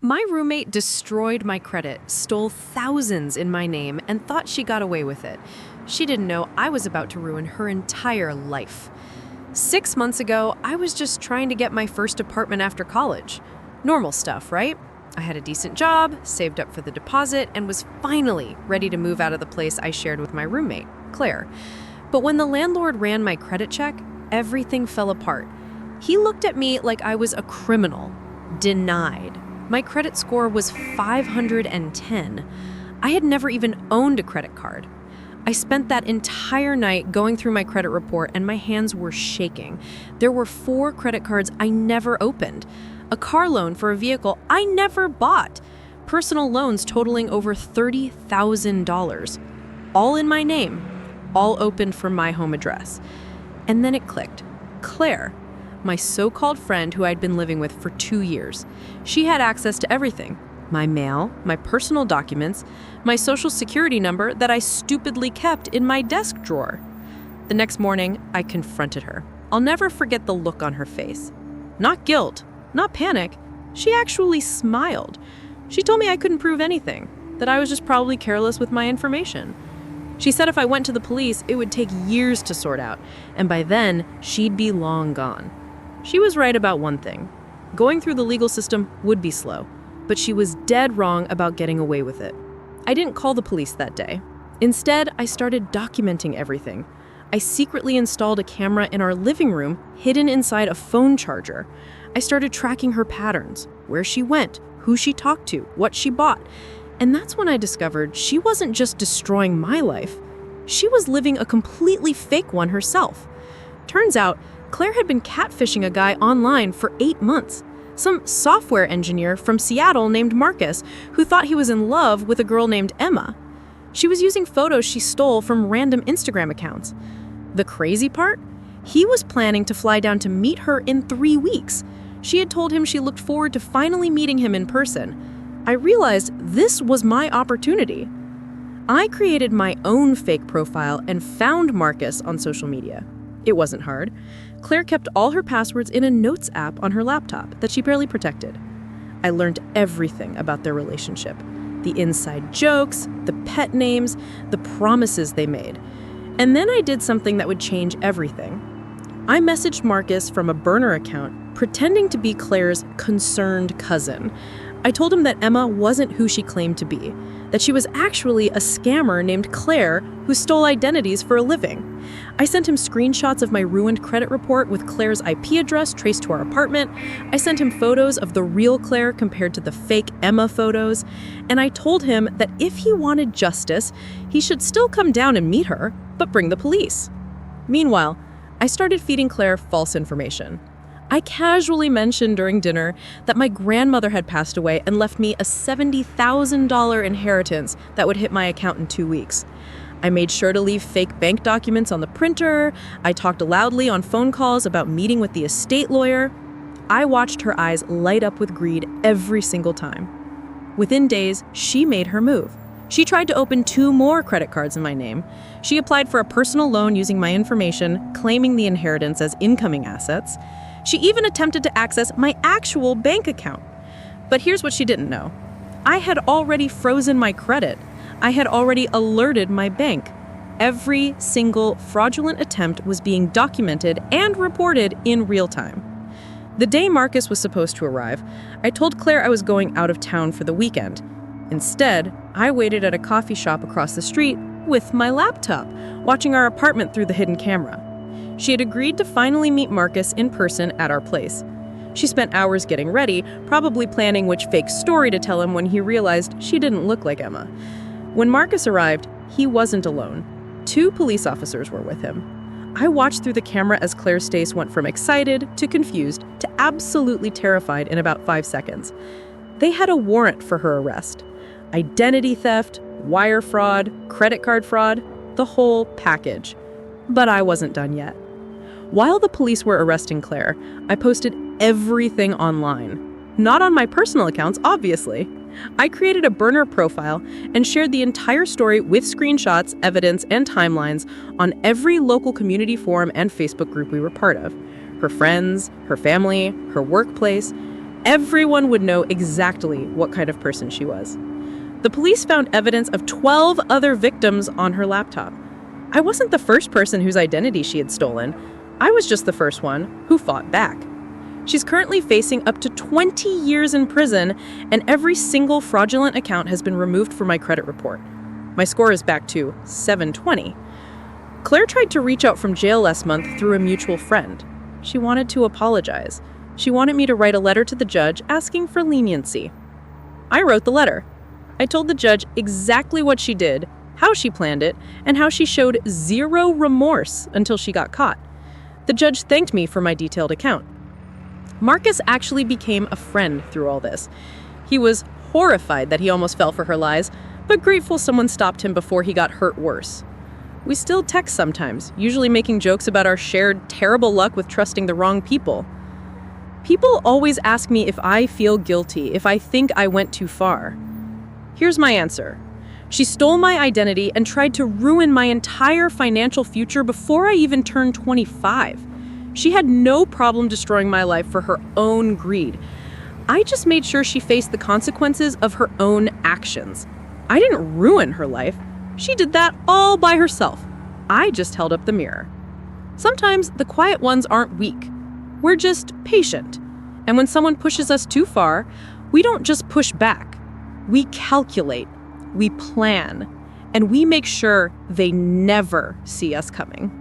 My roommate destroyed my credit, stole thousands in my name, and thought she got away with it. She didn't know I was about to ruin her entire life. 6 months ago, I was just trying to get my first apartment after college. Normal stuff, right? I had a decent job, saved up for the deposit, and was finally ready to move out of the place I shared with my roommate, Claire. But when the landlord ran my credit check, everything fell apart. He looked at me like I was a criminal. Denied. My credit score was 510. I had never even owned a credit card. I spent that entire night going through my credit report and my hands were shaking. There were 4 credit cards I never opened. A car loan for a vehicle I never bought. Personal loans totaling over $30,000. All in my name. All opened from my home address. And then it clicked. Claire, my so-called friend who I'd been living with for 2 years. She had access to everything. My mail, my personal documents, my social security number that I stupidly kept in my desk drawer. The next morning, I confronted her. I'll never forget the look on her face. Not guilt, not panic. She actually smiled. She told me I couldn't prove anything, that I was just probably careless with my information. She said if I went to the police, it would take years to sort out, and by then, she'd be long gone. She was right about one thing. Going through the legal system would be slow, but she was dead wrong about getting away with it. I didn't call the police that day. Instead, I started documenting everything. I secretly installed a camera in our living room hidden inside a phone charger. I started tracking her patterns, where she went, who she talked to, what she bought. And that's when I discovered she wasn't just destroying my life. She was living a completely fake one herself. Turns out, Claire had been catfishing a guy online for 8 months. Some software engineer from Seattle named Marcus, who thought he was in love with a girl named Emma. She was using photos she stole from random Instagram accounts. The crazy part? He was planning to fly down to meet her in 3 weeks. She had told him she looked forward to finally meeting him in person. I realized this was my opportunity. I created my own fake profile and found Marcus on social media. It wasn't hard. Claire kept all her passwords in a notes app on her laptop that she barely protected. I learned everything about their relationship. The inside jokes, the pet names, the promises they made. And then I did something that would change everything. I messaged Marcus from a burner account, pretending to be Claire's concerned cousin. I told him that Emma wasn't who she claimed to be, that she was actually a scammer named Claire who stole identities for a living. I sent him screenshots of my ruined credit report with Claire's IP address traced to our apartment. I sent him photos of the real Claire compared to the fake Emma photos. And I told him that if he wanted justice, he should still come down and meet her, but bring the police. Meanwhile, I started feeding Claire false information. I casually mentioned during dinner that my grandmother had passed away and left me a $70,000 inheritance that would hit my account in 2 weeks. I made sure to leave fake bank documents on the printer. I talked loudly on phone calls about meeting with the estate lawyer. I watched her eyes light up with greed every single time. Within days, she made her move. She tried to open 2 more credit cards in my name. She applied for a personal loan using my information, claiming the inheritance as incoming assets. She even attempted to access my actual bank account. But here's what she didn't know. I had already frozen my credit. I had already alerted my bank. Every single fraudulent attempt was being documented and reported in real time. The day Marcus was supposed to arrive, I told Claire I was going out of town for the weekend. Instead, I waited at a coffee shop across the street with my laptop, watching our apartment through the hidden camera. She had agreed to finally meet Marcus in person at our place. She spent hours getting ready, probably planning which fake story to tell him when he realized she didn't look like Emma. When Marcus arrived, he wasn't alone. 2 police officers were with him. I watched through the camera as Claire's face went from excited to confused to absolutely terrified in about 5 seconds. They had a warrant for her arrest. Identity theft, wire fraud, credit card fraud, the whole package. But I wasn't done yet. While the police were arresting Claire, I posted everything online. Not on my personal accounts, obviously. I created a burner profile and shared the entire story with screenshots, evidence, and timelines on every local community forum and Facebook group we were part of. Her friends, her family, her workplace. Everyone would know exactly what kind of person she was. The police found evidence of 12 other victims on her laptop. I wasn't the first person whose identity she had stolen. I was just the first one who fought back. She's currently facing up to 20 years in prison, and every single fraudulent account has been removed from my credit report. My score is back to 720. Claire tried to reach out from jail last month through a mutual friend. She wanted to apologize. She wanted me to write a letter to the judge asking for leniency. I wrote the letter. I told the judge exactly what she did, how she planned it, and how she showed zero remorse until she got caught. The judge thanked me for my detailed account. Marcus actually became a friend through all this. He was horrified that he almost fell for her lies, but grateful someone stopped him before he got hurt worse. We still text sometimes, usually making jokes about our shared terrible luck with trusting the wrong people. People always ask me if I feel guilty, if I think I went too far. Here's my answer. She stole my identity and tried to ruin my entire financial future before I even turned 25. She had no problem destroying my life for her own greed. I just made sure she faced the consequences of her own actions. I didn't ruin her life. She did that all by herself. I just held up the mirror. Sometimes the quiet ones aren't weak. We're just patient. And when someone pushes us too far, we don't just push back. We calculate, we plan, and we make sure they never see us coming.